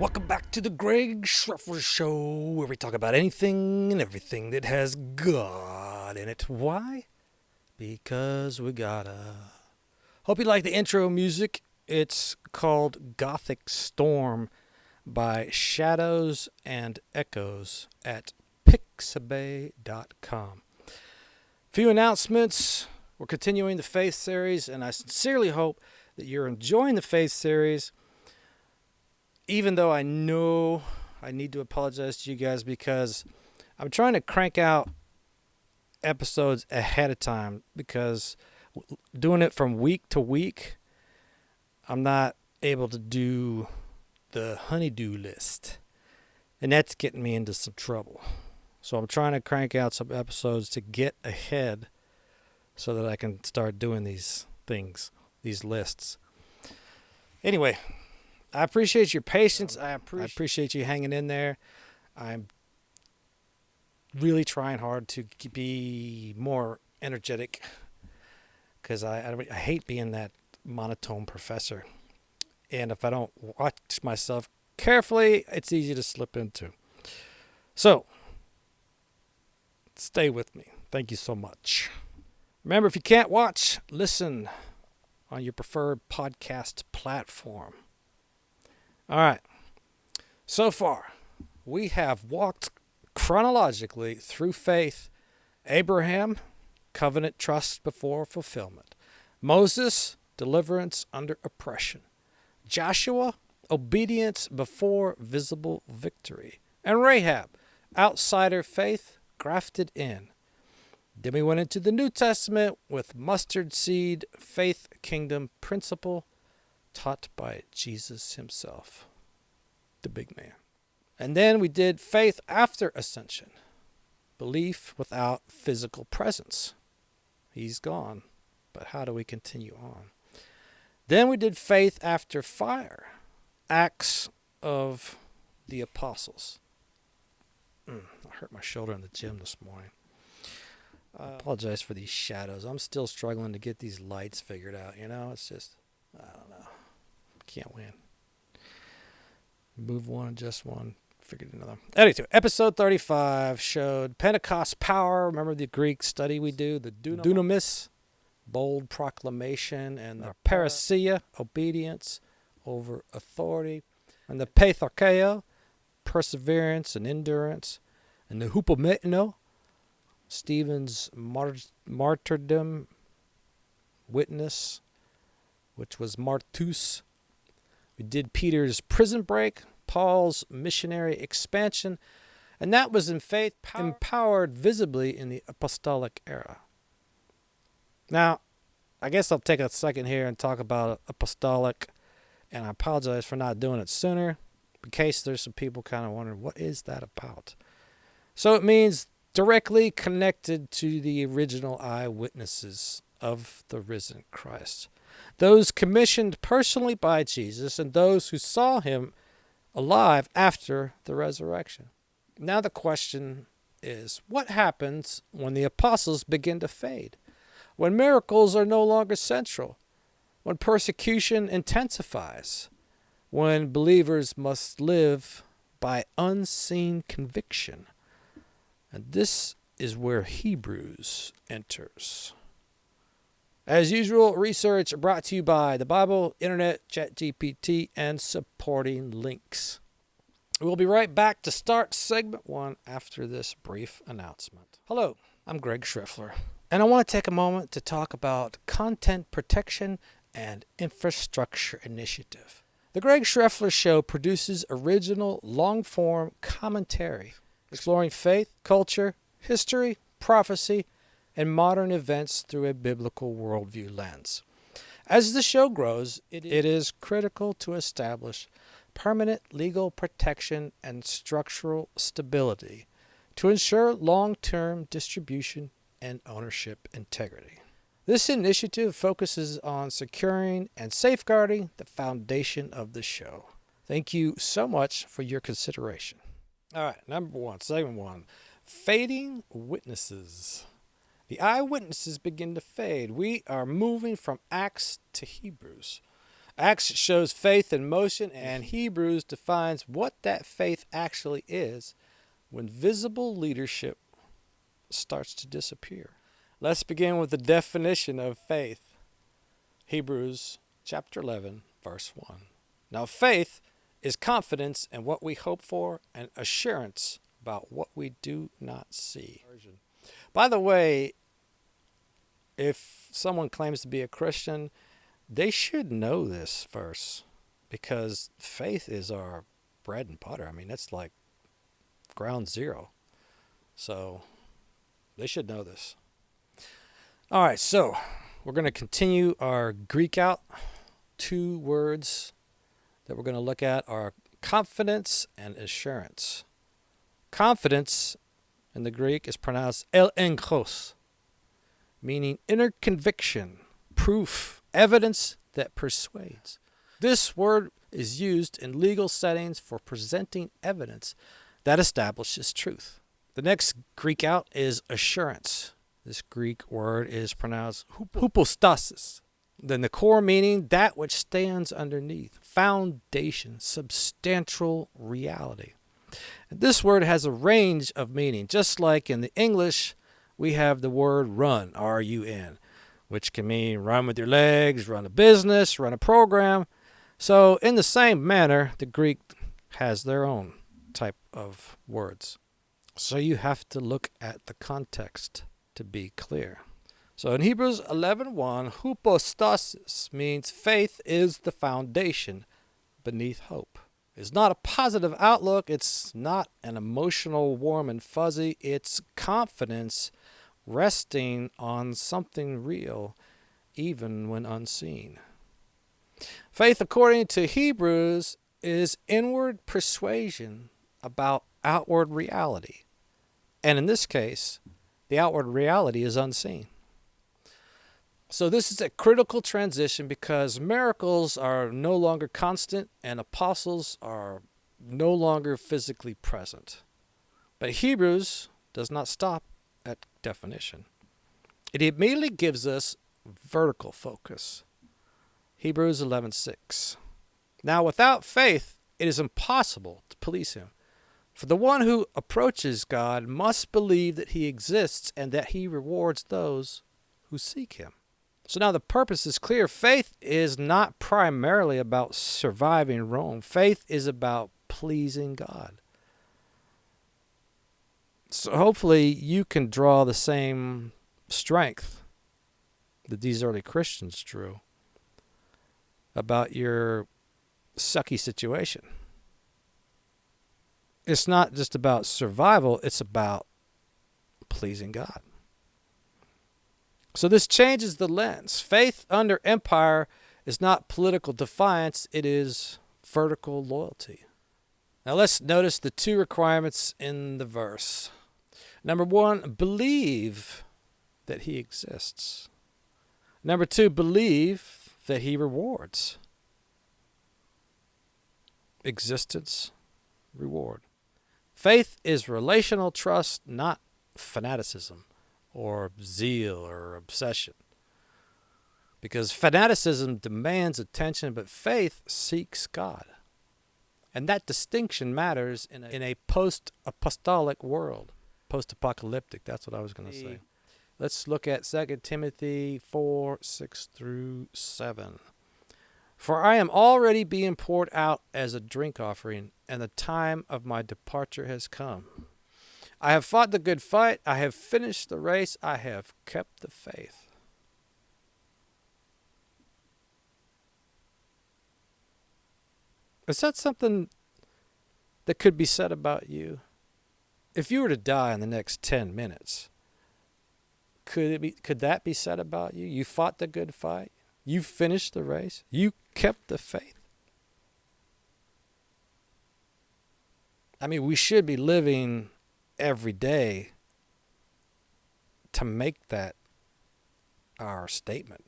Welcome back to the Greg Schruffler Show, where we talk about anything and everything that has God in it. Why? Because we gotta. Hope you like the intro music. It's called Gothic Storm by Shadows and Echoes at pixabay.com. Few announcements. We're continuing the Faith series, and I sincerely hope that you're enjoying the Faith series. Even though I know I need to apologize to you guys because I'm trying to crank out episodes ahead of time, because doing it from week to week, I'm not able to do the honeydew list. And that's getting me into some trouble. So I'm trying to crank out some episodes to get ahead so that I can start doing these things, these lists. Anyway, I appreciate your patience. I appreciate you hanging in there. I'm really trying hard to be more energetic because I hate being that monotone professor. And if I don't watch myself carefully, it's easy to slip into. So, stay with me. Thank you so much. Remember, if you can't watch, listen on your preferred podcast platform. All right. So far, we have walked chronologically through faith. Abraham, covenant trust before fulfillment. Moses, deliverance under oppression. Joshua, obedience before visible victory. And Rahab, outsider faith grafted in. Then we went into the New Testament with mustard seed faith kingdom principle taught by Jesus himself, the big man. And then we did faith after ascension, belief without physical presence. He's gone, but how do we continue on? Then we did faith after fire, Acts of the Apostles. I hurt my shoulder in the gym this morning. I apologize for these shadows. I'm still struggling to get these lights figured out. It's just, I don't know. Can't win. Move one, adjust one, figured another. Anyway, episode 35 showed Pentecost power. Remember the Greek study we do? The dunamis, bold proclamation, and the parousia, obedience over authority, and the peitharchia, perseverance and endurance, and the hupomeno, Stephen's martyrdom, witness, which was martus. We did Peter's prison break, Paul's missionary expansion, and that was in faith empowered visibly in the apostolic era. Now, I guess I'll take a second here and talk about apostolic, and I apologize for not doing it sooner, in case there's some people kind of wondering, what is that about? So it means directly connected to the original eyewitnesses of the risen Christ. Those commissioned personally by Jesus and those who saw him alive after the resurrection. Now the question is, what happens when the apostles begin to fade? When miracles are no longer central? When persecution intensifies? When believers must live by unseen conviction? And this is where Hebrews enters. As usual, research brought to you by the Bible, Internet, ChatGPT, and supporting links. We'll be right back to start segment 1 after this brief announcement. Hello, I'm Greg Schruffler, and I want to take a moment to talk about content protection and infrastructure initiative. The Greg Schruffler Show produces original, long-form commentary exploring faith, culture, history, prophecy, and modern events through a biblical worldview lens. As the show grows, it is critical to establish permanent legal protection and structural stability to ensure long-term distribution and ownership integrity. This initiative focuses on securing and safeguarding the foundation of the show. Thank you so much for your consideration. All right, number 1, segment 1, fading witnesses. The eyewitnesses begin to fade. We are moving from Acts to Hebrews. Acts shows faith in motion, and Hebrews defines what that faith actually is when visible leadership starts to disappear. Let's begin with the definition of faith. Hebrews chapter 11, verse 1. Now faith is confidence in what we hope for and assurance about what we do not see. By the way, if someone claims to be a Christian, they should know this verse because faith is our bread and butter. I mean, that's like ground zero. So they should know this. All right, so we're going to continue our Greek out. 2 words that we're going to look at are confidence and assurance. Confidence in the Greek is pronounced elenkos, meaning inner conviction, proof, evidence that persuades. This word is used in legal settings for presenting evidence that establishes truth. The next Greek out is assurance. This Greek word is pronounced hypostasis. Then the core meaning, that which stands underneath, foundation, substantial reality. This word has a range of meaning. Just like in the English, we have the word run, R-U-N, which can mean run with your legs, run a business, run a program. So in the same manner, the Greek has their own type of words. So you have to look at the context to be clear. So in Hebrews 11:1, hypostasis means faith is the foundation beneath hope. It's not a positive outlook. It's not an emotional warm and fuzzy. It's confidence resting on something real, even when unseen. Faith, according to Hebrews, is inward persuasion about outward reality. And in this case, the outward reality is unseen. So this is a critical transition because miracles are no longer constant and apostles are no longer physically present. But Hebrews does not stop at definition. It immediately gives us vertical focus. Hebrews 11:6. Now without faith it is impossible to please him. For the one who approaches God must believe that he exists and that he rewards those who seek him. So now the purpose is clear. Faith is not primarily about surviving Rome. Faith is about pleasing God. So hopefully you can draw the same strength that these early Christians drew about your sucky situation. It's not just about survival, it's about pleasing God. So this changes the lens. Faith under empire is not political defiance, it is vertical loyalty. Now let's notice the 2 requirements in the verse. Number 1, believe that he exists. Number 2, believe that he rewards. Existence, reward. Faith is relational trust, not fanaticism or zeal or obsession. Because fanaticism demands attention, but faith seeks God. And that distinction matters in a post-apostolic world. Post-apocalyptic, that's what I was going to say. Let's look at 2 Timothy 4:6-7. For I am already being poured out as a drink offering, and the time of my departure has come. I have fought the good fight, I have finished the race, I have kept the faith. Is that something that could be said about you? If you were to die in the next 10 minutes, could that be said about you? You fought the good fight, you finished the race, you kept the faith. I mean, we should be living every day to make that our statement.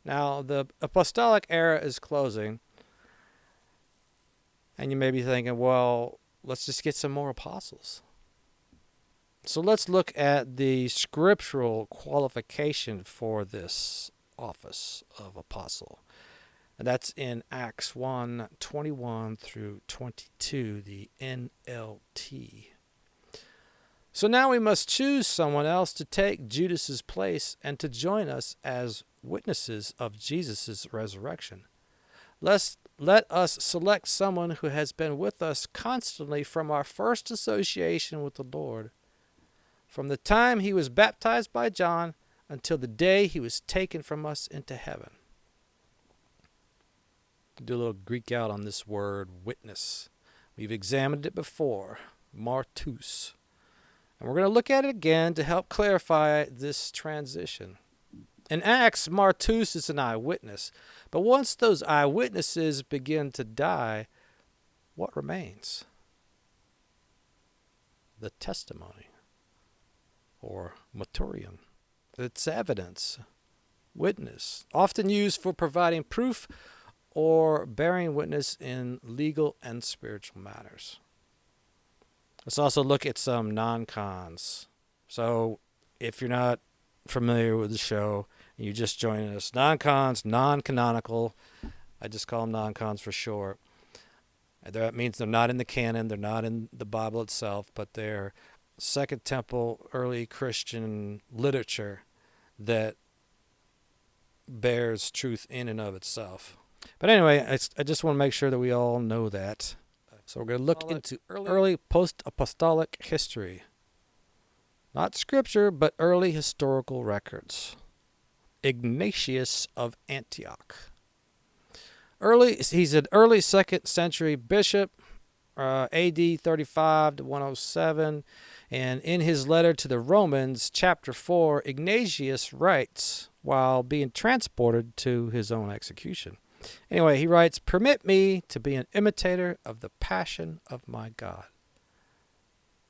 Now, the apostolic era is closing, and you may be thinking, well, let's just get some more apostles. So let's look at the scriptural qualification for this office of apostle. And that's in Acts 1:21 through 22, the NLT. So now we must choose someone else to take Judas's place and to join us as witnesses of Jesus' resurrection. Let us select someone who has been with us constantly from our first association with the Lord, from the time he was baptized by John until the day he was taken from us into heaven. Do a little Greek out on this word witness. We've examined it before, martus. And we're going to look at it again to help clarify this transition. In Acts, martus is an eyewitness. But once those eyewitnesses begin to die, what remains? The testimony, or martyrion. It's evidence, witness, often used for providing proof or bearing witness in legal and spiritual matters. Let's also look at some non-cons. So if you're not familiar with the show and you're just joining us, non-cons, non-canonical, I just call them non-cons for short. That means they're not in the canon, they're not in the Bible itself, but they're Second Temple, early Christian literature that bears truth in and of itself. But anyway, I just want to make sure that we all know that. So we're going to look into early post-apostolic history. Not scripture, but early historical records. Ignatius of Antioch. He's an early 2nd century bishop, AD 35 to 107. And in his letter to the Romans, chapter 4, Ignatius writes, while being transported to his own execution. Anyway, he writes, "Permit me to be an imitator of the passion of my God."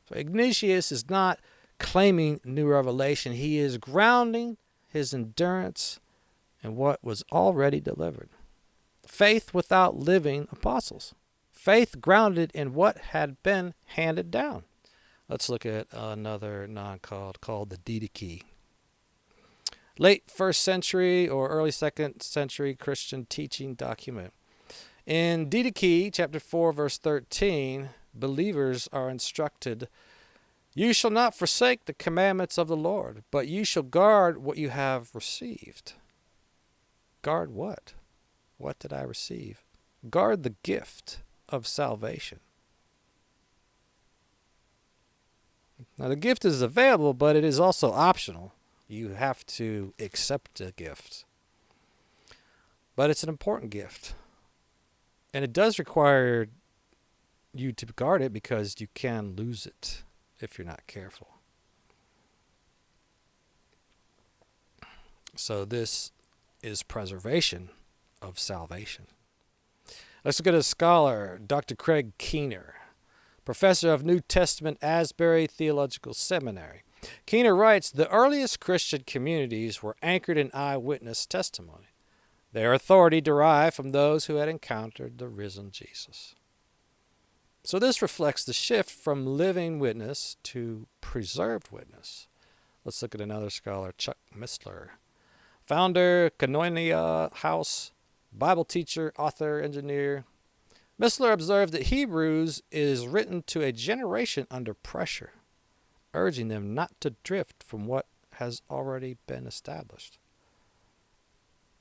So Ignatius is not claiming new revelation. He is grounding his endurance in what was already delivered. Faith without living apostles. Faith grounded in what had been handed down. Let's look at another non-called called the Didache. Late 1st century or early 2nd century Christian teaching document. In Didache, chapter 4, verse 13, believers are instructed, "You shall not forsake the commandments of the Lord, but you shall guard what you have received." Guard what? What did I receive? Guard the gift of salvation. Now, the gift is available, but it is also optional. You have to accept the gift. But it's an important gift. And it does require you to guard it because you can lose it if you're not careful. So this is preservation of salvation. Let's look at a scholar, Dr. Craig Keener, professor of New Testament, Asbury Theological Seminary. Keener writes, "The earliest Christian communities were anchored in eyewitness testimony. Their authority derived from those who had encountered the risen Jesus." So this reflects the shift from living witness to preserved witness. Let's look at another scholar, Chuck Missler, founder, Koinonia House, Bible teacher, author, engineer. Missler observed that Hebrews is written to a generation under pressure, urging them not to drift from what has already been established.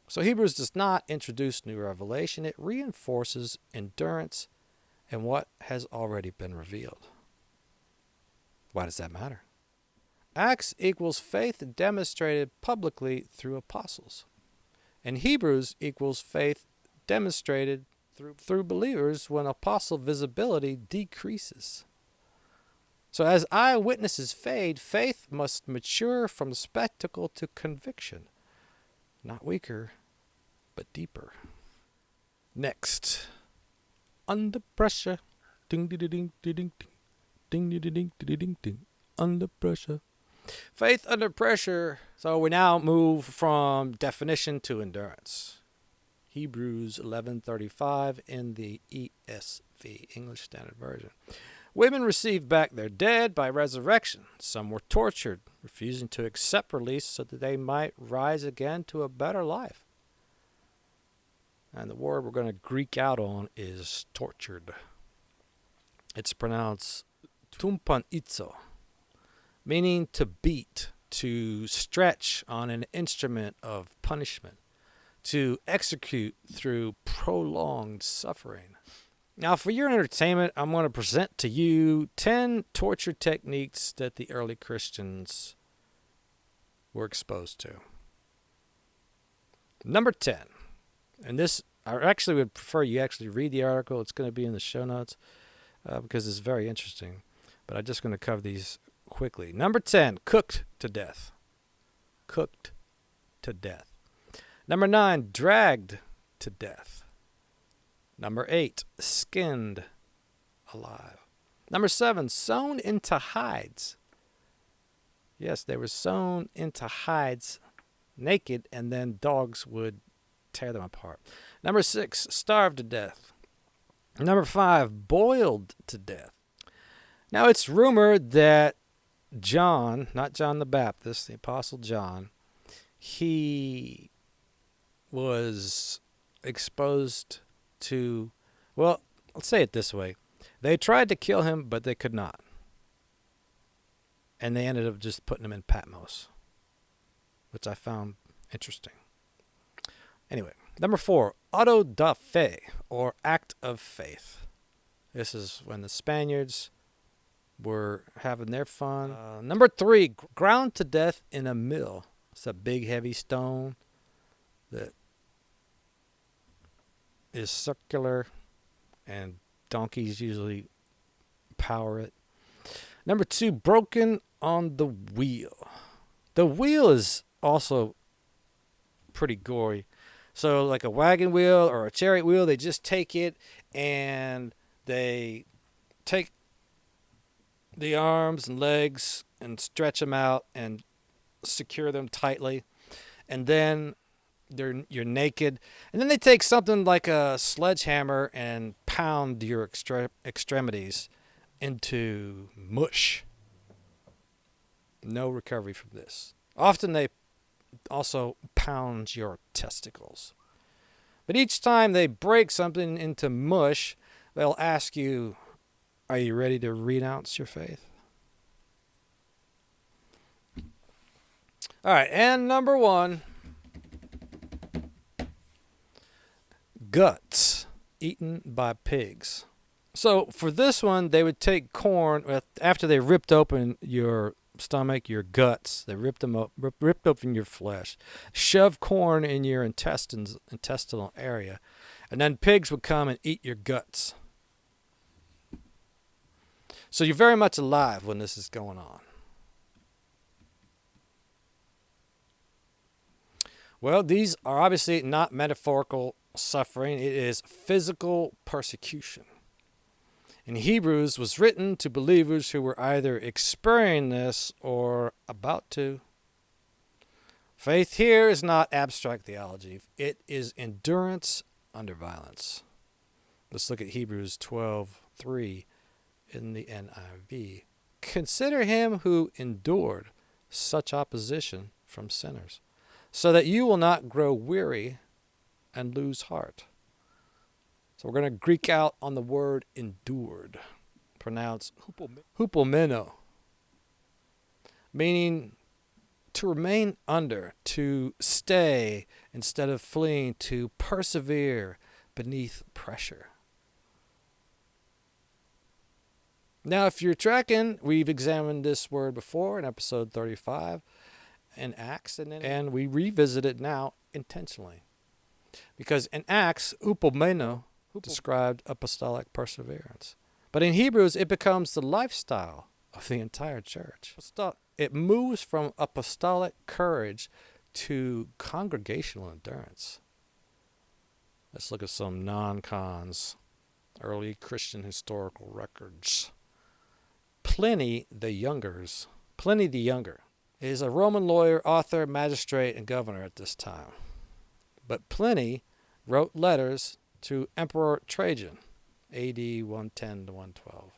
So Hebrews does not introduce new revelation. It reinforces endurance in what has already been revealed. Why does that matter? Acts equals faith demonstrated publicly through apostles. And Hebrews equals faith demonstrated through believers when apostle visibility decreases. So as eyewitnesses fade, faith must mature from spectacle to conviction. Not weaker, but deeper. Next. Under pressure. Ding ding ding ding ding ding ding ding ding ding. Under pressure. Faith under pressure. So we now move from definition to endurance. Hebrews 11:35 in the ESV, English Standard Version. Women received back their dead by resurrection. Some were tortured, refusing to accept release so that they might rise again to a better life. And the word we're going to Greek out on is tortured. It's pronounced tumpanitzo, meaning to beat, to stretch on an instrument of punishment, to execute through prolonged suffering. Now, for your entertainment, I'm going to present to you 10 torture techniques that the early Christians were exposed to. Number 10, and this, I actually would prefer you actually read the article. It's going to be in the show notes because it's very interesting, but I'm just going to cover these quickly. Number 10, cooked to death. Cooked to death. Number 9, dragged to death. Number 8, skinned alive. Number 7, sewn into hides. Yes, they were sewn into hides naked, and then dogs would tear them apart. Number 6, starved to death. Number 5, boiled to death. Now, it's rumored that John, not John the Baptist, the Apostle John, he was exposed to, well, let's say it this way. They tried to kill him, but they could not. And they ended up just putting him in Patmos, which I found interesting. Anyway, number 4, auto da fe, or act of faith. This is when the Spaniards were having their fun. Number 3, ground to death in a mill. It's a big, heavy stone that is circular, and donkeys usually power it. Number 2, broken on the wheel. The wheel is also pretty gory. So like a wagon wheel or a chariot wheel, they just take it and they take the arms and legs and stretch them out and secure them tightly. And then you're naked, and then they take something like a sledgehammer and pound your extremities into mush. No recovery from this. Often they also pound your testicles. But each time they break something into mush, they'll ask you, are you ready to renounce your faith? All right, and number 1, guts eaten by pigs. So for this one, they would take corn after they ripped open your stomach, your guts. They ripped open your flesh, shove corn in your intestinal area, and then pigs would come and eat your guts. So you're very much alive when this is going on. Well, these are obviously not metaphorical suffering. It is physical persecution. In Hebrews was written to believers who were either experiencing this or about to. Faith here is not abstract theology. It is endurance under violence. Let's look at Hebrews 12:3 in the NIV. Consider him who endured such opposition from sinners, so that you will not grow weary and lose heart. So we're going to Greek out on the word endured, pronounced hupomeno, meaning to remain under, to stay instead of fleeing, to persevere beneath pressure. Now, if you're tracking, we've examined this word before in episode 35 in Acts, and we revisit it now intentionally. Because in Acts, upomeno described apostolic perseverance. But in Hebrews, it becomes the lifestyle of the entire church. It moves from apostolic courage to congregational endurance. Let's look at some non-cons, early Christian historical records. Pliny the Younger is a Roman lawyer, author, magistrate, and governor at this time. But Pliny wrote letters to Emperor Trajan, AD 110 to 112.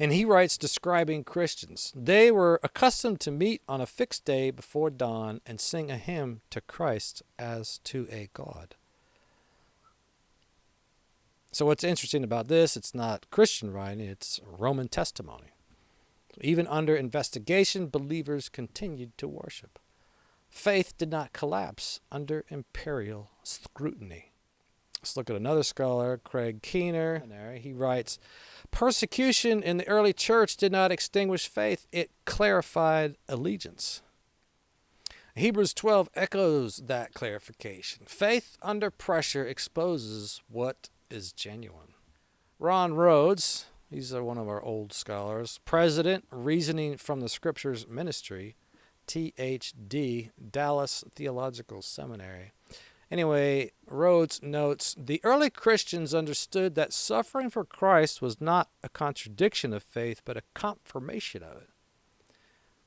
And he writes describing Christians. They were accustomed to meet on a fixed day before dawn and sing a hymn to Christ as to a God. So what's interesting about this, it's not Christian writing, it's Roman testimony. Even under investigation, believers continued to worship. Faith did not collapse under imperial scrutiny. Let's look at another scholar, Craig Keener. He writes, persecution in the early church did not extinguish faith, it clarified allegiance. Hebrews 12 echoes that clarification. Faith under pressure exposes what is genuine. Ron Rhodes, he's one of our old scholars, president, Reasoning from the Scriptures Ministry, THD, Dallas Theological Seminary. Anyway, Rhodes notes, the early Christians understood that suffering for Christ was not a contradiction of faith, but a confirmation of it.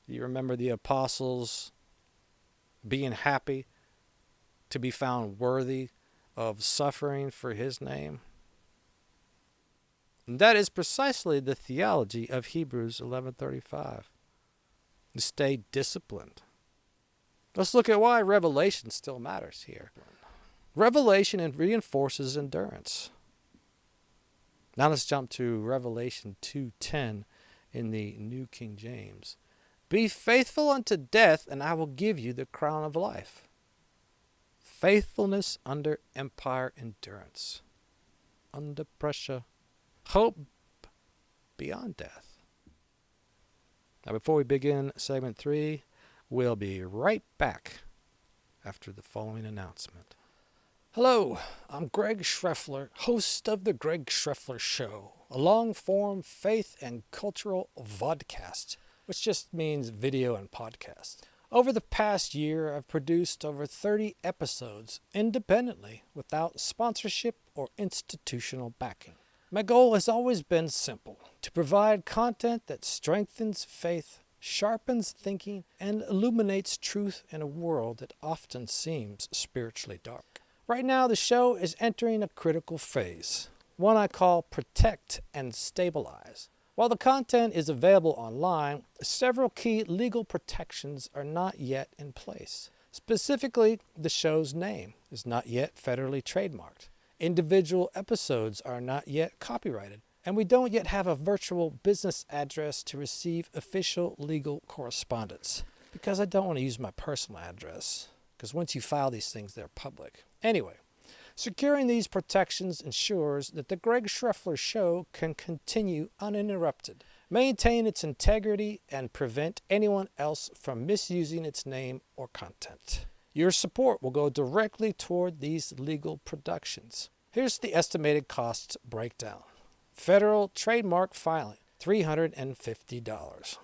Do you remember the apostles being happy to be found worthy of suffering for his name? And that is precisely the theology of Hebrews 11:35. Stay disciplined. Let's look at why Revelation still matters here. Revelation reinforces endurance. Now let's jump to Revelation 2:10 in the New King James. Be faithful unto death, and I will give you the crown of life. Faithfulness under empire endurance. Under pressure. Hope beyond death. Now before we begin segment 3, we'll be right back after the following announcement. Hello, I'm Greg Schreffler, host of The Greg Schreffler Show, a long-form faith and cultural vodcast, which just means video and podcast. Over the past year, I've produced over 30 episodes independently without sponsorship or institutional backing. My goal has always been simple, to provide content that strengthens faith, sharpens thinking, and illuminates truth in a world that often seems spiritually dark. Right now, the show is entering a critical phase, one I call Protect and Stabilize. While the content is available online, several key legal protections are not yet in place. Specifically, the show's name is not yet federally trademarked. Individual episodes are not yet copyrighted, and we don't yet have a virtual business address to receive official legal correspondence, because I don't want to use my personal address, because once you file these things, they're public. Anyway, securing these protections ensures that the Greg Schreffler Show can continue uninterrupted, maintain its integrity, and prevent anyone else from misusing its name or content. Your support will go directly toward these legal productions. Here's the estimated cost breakdown. Federal trademark filing, $350.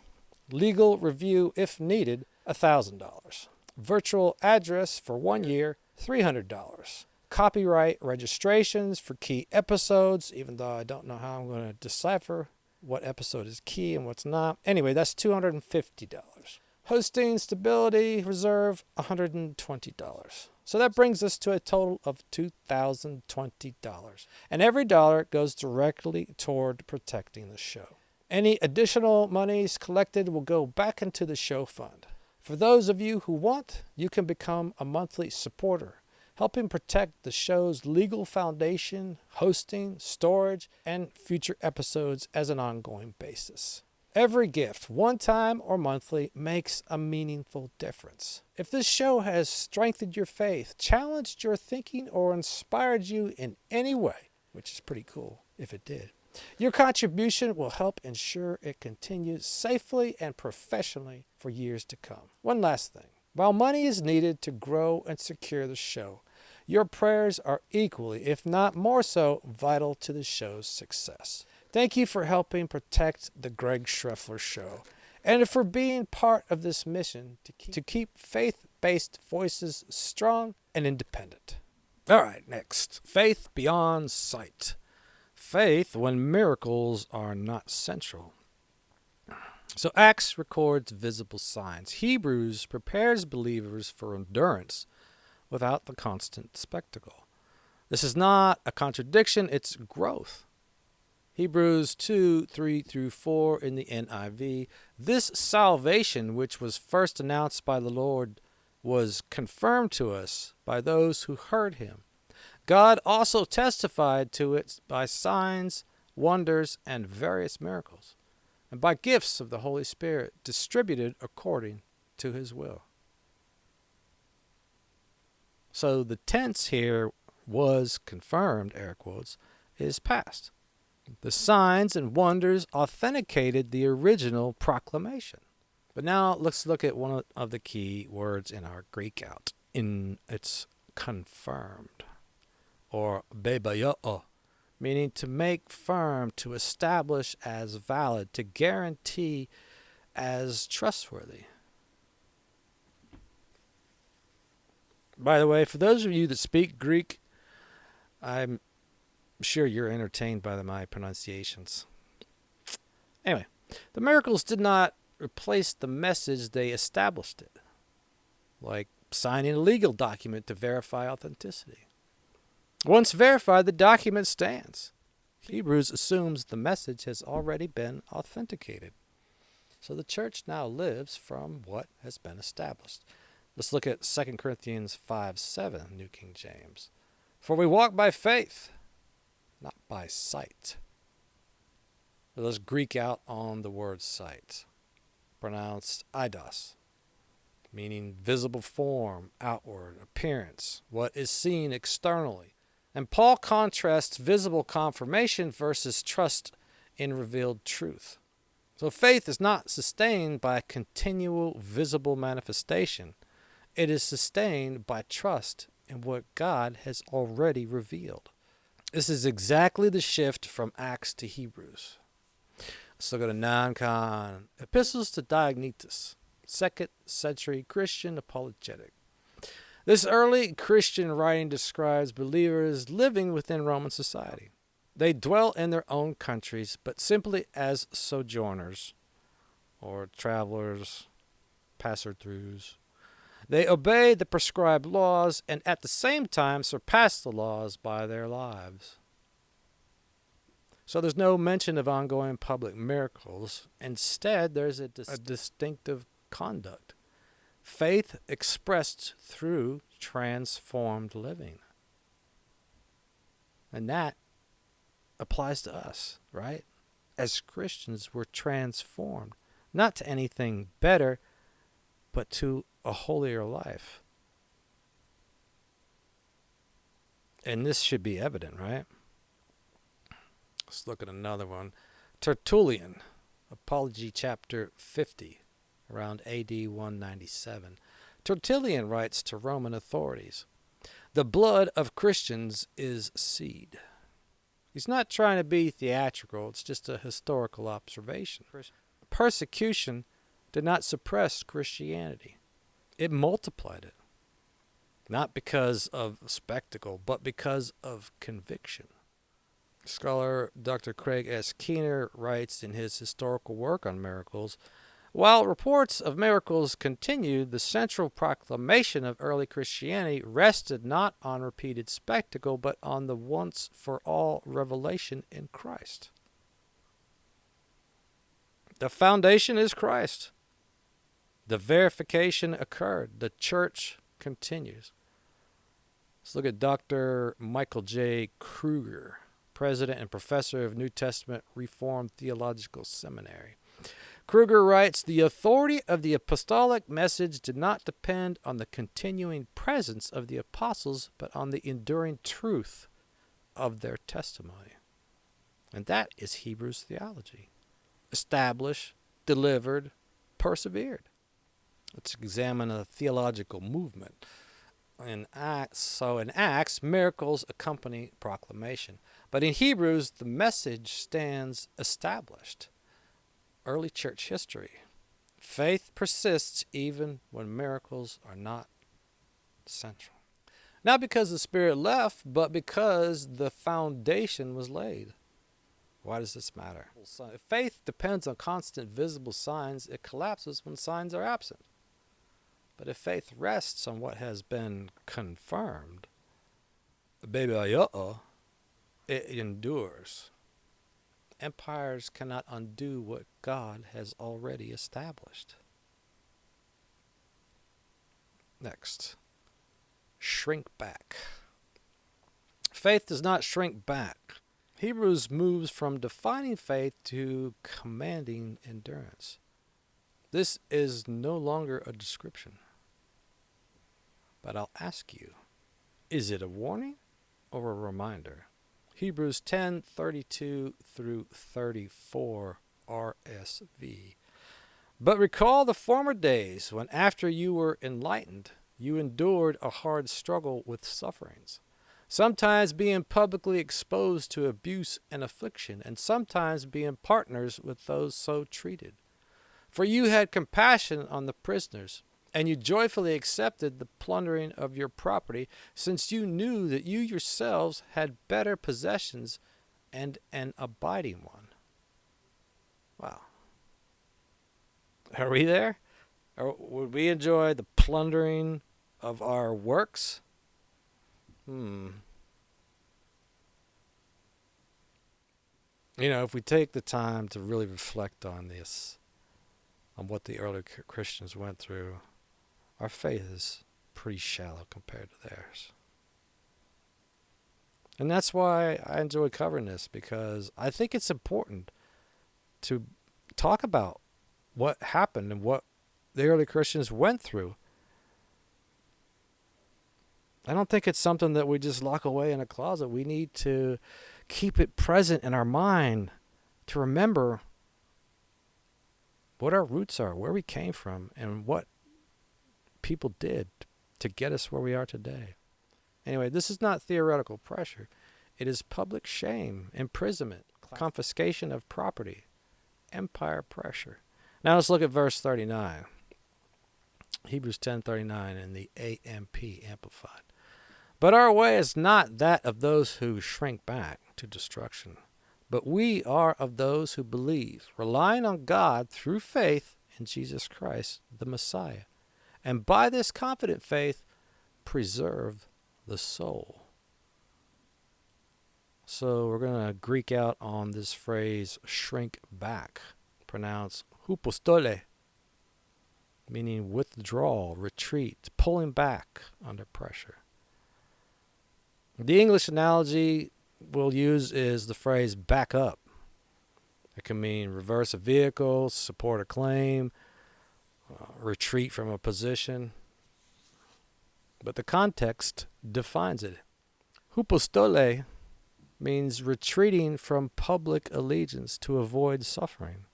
Legal review, if needed, $1,000. Virtual address for 1 year, $300. Copyright registrations for key episodes, even though I don't know how I'm going to decipher what episode is key and what's not. Anyway, that's $250. Hosting stability reserve, $120. So that brings us to a total of $2,020. And every dollar goes directly toward protecting the show. Any additional monies collected will go back into the show fund. For those of you who want, you can become a monthly supporter, helping protect the show's legal foundation, hosting, storage, and future episodes as an ongoing basis. Every gift, one time or monthly, makes a meaningful difference. If this show has strengthened your faith, challenged your thinking, or inspired you in any way, which is pretty cool if it did, your contribution will help ensure it continues safely and professionally for years to come. One last thing. While money is needed to grow and secure the show, your prayers are equally, if not more so, vital to the show's success. Thank you for helping protect the Greg Schreffler Show and for being part of this mission to keep faith-based voices strong and independent. All right, next. Faith beyond sight. Faith when miracles are not central. So Acts records visible signs. Hebrews prepares believers for endurance without the constant spectacle. This is not a contradiction, it's growth. Hebrews 2, 3 through 4 in the NIV. This salvation, which was first announced by the Lord, was confirmed to us by those who heard him. God also testified to it by signs, wonders, and various miracles, and by gifts of the Holy Spirit distributed according to his will. So the tense here was confirmed, air quotes, is past. The signs and wonders authenticated the original proclamation. But now let's look at one of the key words in our Greek out. It's confirmed, or bebayo, meaning to make firm, to establish as valid, to guarantee as trustworthy. By the way, for those of you that speak Greek, I'm sure you're entertained by my pronunciations. Anyway, the miracles did not replace the message, they established it. Like signing a legal document to verify authenticity. Once verified, the document stands. Hebrews assumes the message has already been authenticated. So the church now lives from what has been established. Let's look at 2 Corinthians 5:7, New King James. For we walk by faith, not by sight. So let's Greek out on the word sight. Pronounced eidos, meaning visible form, outward, appearance, what is seen externally. And Paul contrasts visible confirmation versus trust in revealed truth. So faith is not sustained by continual visible manifestation. It is sustained by trust in what God has already revealed. This is exactly the shift from Acts to Hebrews. Let's look at a non-con. Epistles to Diognetus, 2nd century Christian apologetic. This early Christian writing describes believers living within Roman society. They dwell in their own countries, but simply as sojourners or travelers, passer-throughs. They obey the prescribed laws and at the same time surpass the laws by their lives. So there's no mention of ongoing public miracles. Instead, there's a distinctive conduct. Faith expressed through transformed living. And that applies to us, right? As Christians, we're transformed, not to anything better, but to a holier life. And this should be evident, right? Let's look at another one. Tertullian, Apology chapter 50, around AD 197. Tertullian writes to Roman authorities, the blood of Christians is seed. He's not trying to be theatrical, it's just a historical observation. Persecution did not suppress Christianity. It multiplied it. Not because of spectacle, but because of conviction. Scholar Dr. Craig S. Keener writes in his historical work on miracles, while reports of miracles continued, the central proclamation of early Christianity rested not on repeated spectacle, but on the once-for-all revelation in Christ. The foundation is Christ. The verification occurred. The church continues. Let's look at Dr. Michael J. Kruger, president and professor of New Testament Reformed Theological Seminary. Kruger writes, the authority of the apostolic message did not depend on the continuing presence of the apostles, but on the enduring truth of their testimony. And that is Hebrews theology. Established, delivered, persevered. Let's examine a theological movement. In Acts, miracles accompany proclamation. But in Hebrews, the message stands established. Early church history. Faith persists even when miracles are not central. Not because the Spirit left, but because the foundation was laid. Why does this matter? If faith depends on constant visible signs, it collapses when signs are absent. But if faith rests on what has been confirmed, it endures. Empires cannot undo what God has already established. Next, shrink back. Faith does not shrink back. Hebrews moves from defining faith to commanding endurance. This is no longer a description. But I'll ask you, is it a warning or a reminder? Hebrews 10:32 through 34 RSV. But recall the former days when after you were enlightened, you endured a hard struggle with sufferings, sometimes being publicly exposed to abuse and affliction, and sometimes being partners with those so treated. For you had compassion on the prisoners, and you joyfully accepted the plundering of your property, since you knew that you yourselves had better possessions and an abiding one. Wow. Are we there? Or would we enjoy the plundering of our works? If we take the time to really reflect on this, on what the early Christians went through, our faith is pretty shallow compared to theirs. And that's why I enjoy covering this, because I think it's important to talk about what happened and what the early Christians went through. I don't think it's something that we just lock away in a closet. We need to keep it present in our mind to remember what our roots are, where we came from, and what people did to get us where we are today. Anyway, this is not theoretical pressure. It is public shame, imprisonment, confiscation of property, empire pressure. Now let's look at verse 39. Hebrews 10:39 in the AMP Amplified. But our way is not that of those who shrink back to destruction, but we are of those who believe, relying on God through faith in Jesus Christ, the Messiah, and by this confident faith preserve the soul. So we're going to Greek out on this phrase shrink back, pronounced hypostole, meaning withdrawal, retreat, pulling back under pressure. The English analogy we'll use is the phrase back up. It can mean reverse a vehicle, support a claim, retreat from a position. But the context defines it. Hypostole means retreating from public allegiance to avoid suffering.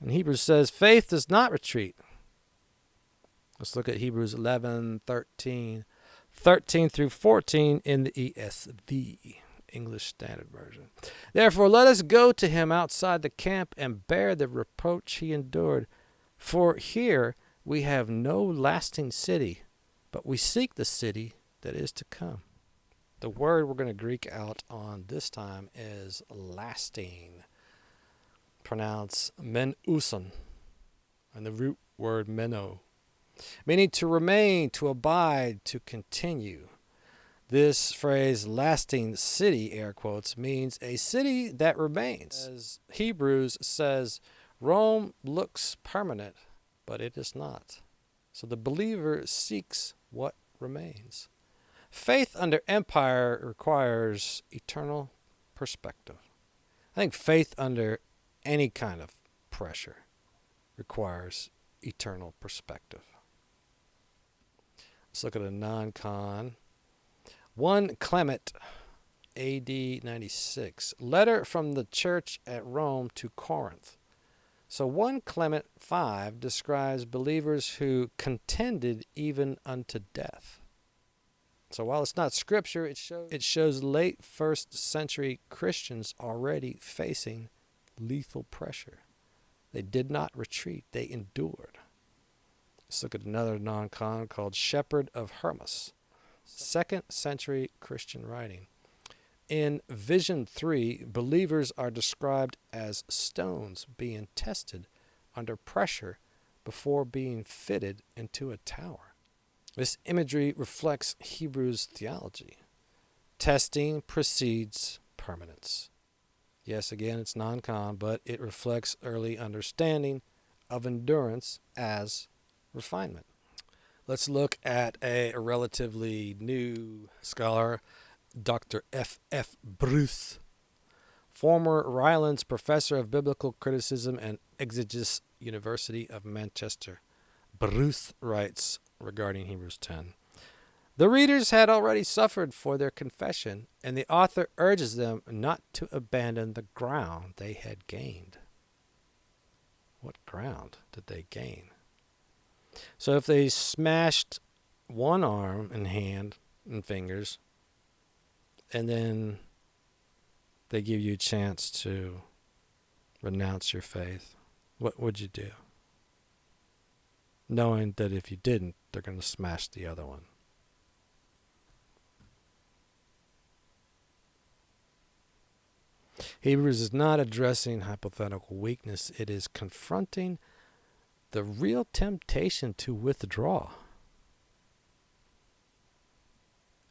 And Hebrews says faith does not retreat. Let's look at Hebrews 11:13 through 14 in the ESV, English Standard Version. Therefore, let us go to him outside the camp and bear the reproach he endured. For here we have no lasting city, but we seek the city that is to come. The word we're going to Greek out on this time is lasting, pronounced menouson, and the root word meno, meaning to remain, to abide, to continue. This phrase, lasting city, air quotes, means a city that remains. As Hebrews says, Rome looks permanent, but it is not. So the believer seeks what remains. Faith under empire requires eternal perspective. I think faith under any kind of pressure requires eternal perspective. Let's look at a non-con. 1 Clement, AD 96. Letter from the church at Rome to Corinth. So 1 Clement 5 describes believers who contended even unto death. So while it's not scripture, it shows late first century Christians already facing lethal pressure. They did not retreat. They endured. Let's look at another non-con called Shepherd of Hermas, 2nd century Christian writing. In Vision 3, believers are described as stones being tested under pressure before being fitted into a tower. This imagery reflects Hebrews theology. Testing precedes permanence. Yes, again, it's non-con, but it reflects early understanding of endurance as refinement. Let's look at a relatively new scholar, Dr. F. Bruce, former Rylands Professor of Biblical Criticism and Exegesis, University of Manchester. Bruce writes regarding Hebrews 10. The readers had already suffered for their confession, and the author urges them not to abandon the ground they had gained. What ground did they gain? So if they smashed one arm and hand and fingers, and then they give you a chance to renounce your faith, what would you do? Knowing that if you didn't, they're going to smash the other one. Hebrews is not addressing hypothetical weakness. It is confronting the real temptation to withdraw.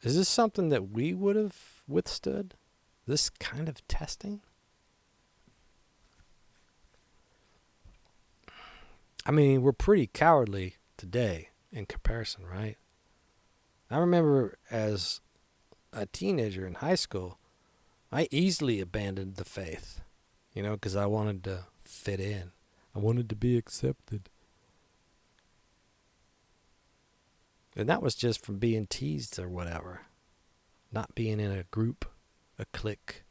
Is this something that we would have withstood? This kind of testing? I mean, we're pretty cowardly today in comparison, right? I remember as a teenager in high school, I easily abandoned the faith, because I wanted to fit in. I wanted to be accepted. And that was just from being teased or whatever. Not being in a group, a clique.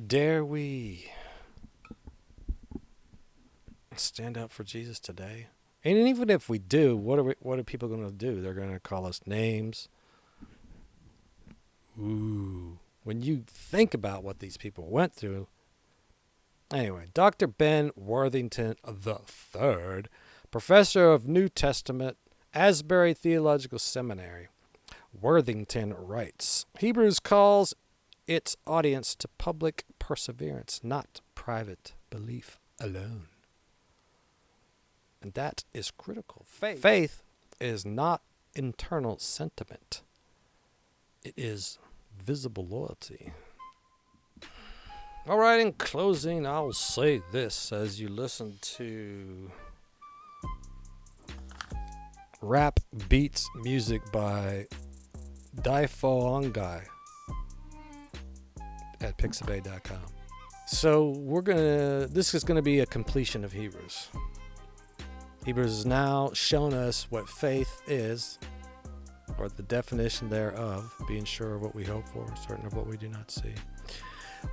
Dare we stand up for Jesus today? And even if we do, what are people going to do? They're going to call us names. Ooh. When you think about what these people went through. Anyway, Dr. Ben Worthington III, professor of New Testament, Asbury Theological Seminary. Worthington writes, Hebrews calls its audience to public perseverance, not private belief alone. And that is critical. Faith is not internal sentiment. It is visible loyalty. All right, in closing, I'll say this as you listen to rap beats music by Daifoongai at pixabay.com. So this is gonna be a completion of Hebrews. Hebrews has now shown us what faith is, or the definition thereof, being sure of what we hope for, certain of what we do not see.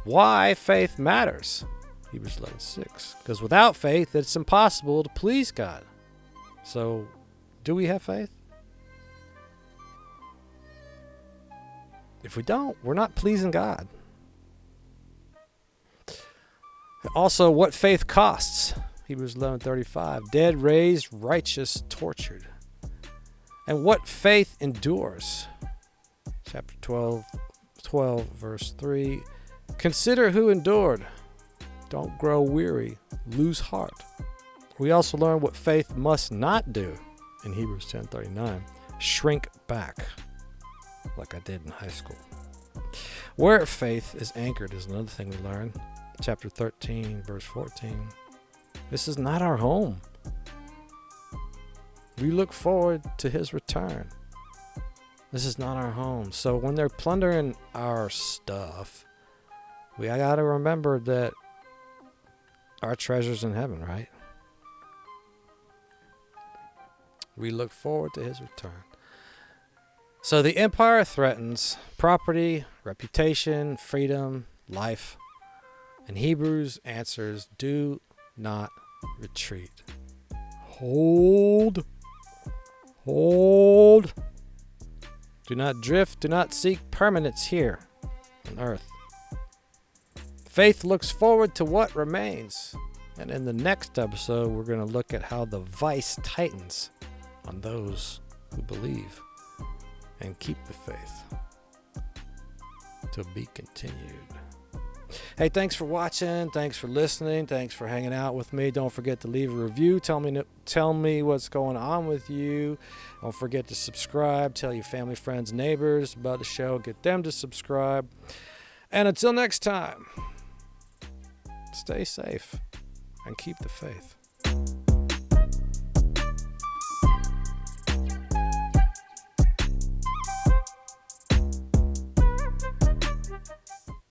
Why faith matters. Hebrews 11:6. Because without faith, it's impossible to please God. So, do we have faith? If we don't, we're not pleasing God. Also, what faith costs. Hebrews 11:35. Dead, raised, righteous, tortured. And what faith endures. Chapter 12, verse 3. Consider who endured. Don't grow weary. Lose heart. We also learn what faith must not do in Hebrews 10:39. Shrink back, like I did in high school. Where faith is anchored is another thing we learn. Chapter 13, verse 14. This is not our home. We look forward to his return. This is not our home. So when they're plundering our stuff, we got to remember that our treasure's in heaven, right? We look forward to his return. So the empire threatens property, reputation, freedom, life. And Hebrews answers, do not retreat. Hold. Do not drift. Do not seek permanence here on earth. Faith looks forward to what remains. And in the next episode, we're going to look at how the vice tightens on those who believe and keep the faith. To be continued. Hey, thanks for watching. Thanks for listening. Thanks for hanging out with me. Don't forget to leave a review. Tell me what's going on with you. Don't forget to subscribe. Tell your family, friends, neighbors about the show. Get them to subscribe. And until next time, stay safe and keep the faith.